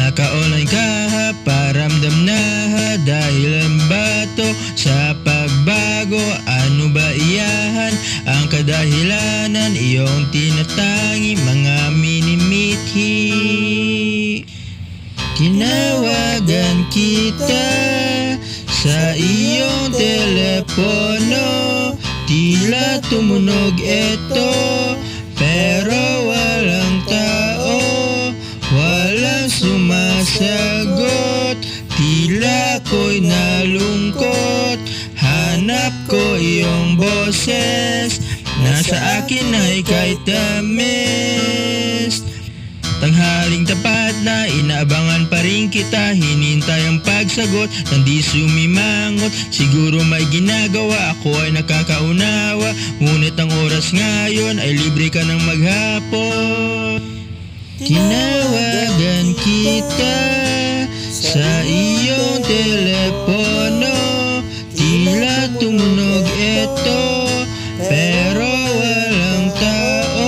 Naka-online ka ha, paramdam na ha, dahilan ba to sa pagbago? Ano ba iyahan ang kadahilanan? Iyong tinatangi, mga minimithi. Tinawagan kita sa iyong telepono, tila tumunog ito, pero walang tao, walang sumasagot. Tila ko'y nalungkot, hanap ko iyong boses, nasa akin ay kahit tamis. Tanghaling tapat na inaabangan pa rin kita, hinintay ang pagsagot ng di sumimangot. Siguro may ginagawa, ako ay nakakaunawa, ngunit ang oras ngayon ay libre ka ng maghapon. Tinawagan kita sa iyong telepono, tila tumunog ito, pero walang tao,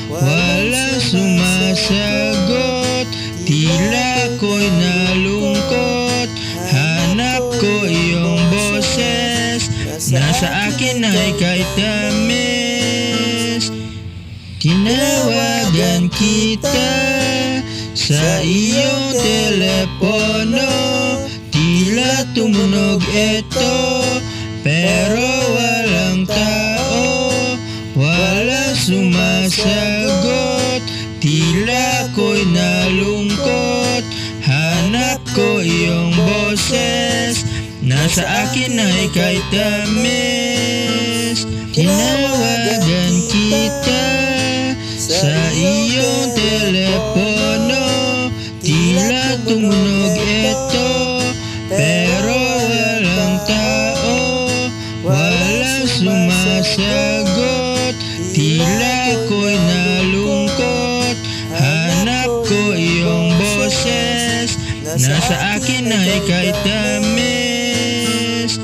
walang sumasagot. Tila ko'y nalungkot, hanap ko iyong boses, nasa akin ay kahit tamis. Tinawagan kita sa iyong telepono, tila tumunog ito, pero walang tao, walang sumasagot. Tila ko'y nalungkot, hanap ko iyong boses, nasa akin ay kahit tamis. Tinawagan kita sa iyong telepono, tila tumunog ito, pero walang tao, walang sumasagot. Tila ko'y nalungkot, hanap ko iyong boses, nasa akin ay kahit tamis.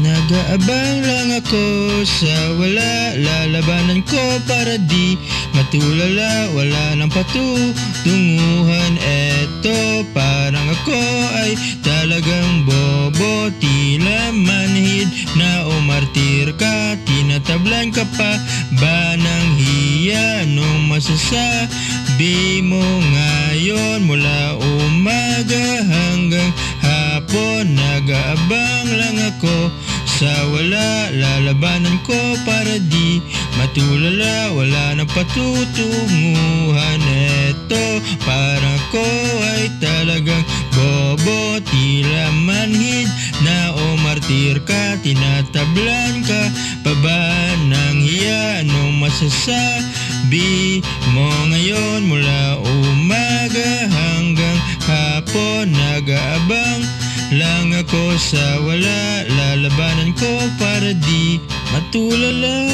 Nag-aabang lang ako sa wala, lalabanan ko para di matulala, wala nang patutunguhan. Eto, parang ako ay talagang bobo, tila manhid na umartir ka. Tinatablan ka pa ba ng hiya? Anong masasabi mo ngayon? Mula umaga hanggang hapon, nag-aabang lang ako sa wala, lalabanan ko para di matulala, wala nang patutunguhan. Eto, parang ko ay talagang bobo, tila manhid na umartir ka. Tinatablan ka pa ba ng hiya? Anong masasabi mo ngayon? Mula umaga hanggang hapon, nag-aabang lang ako sa wala, lalabanan ko para di matulala.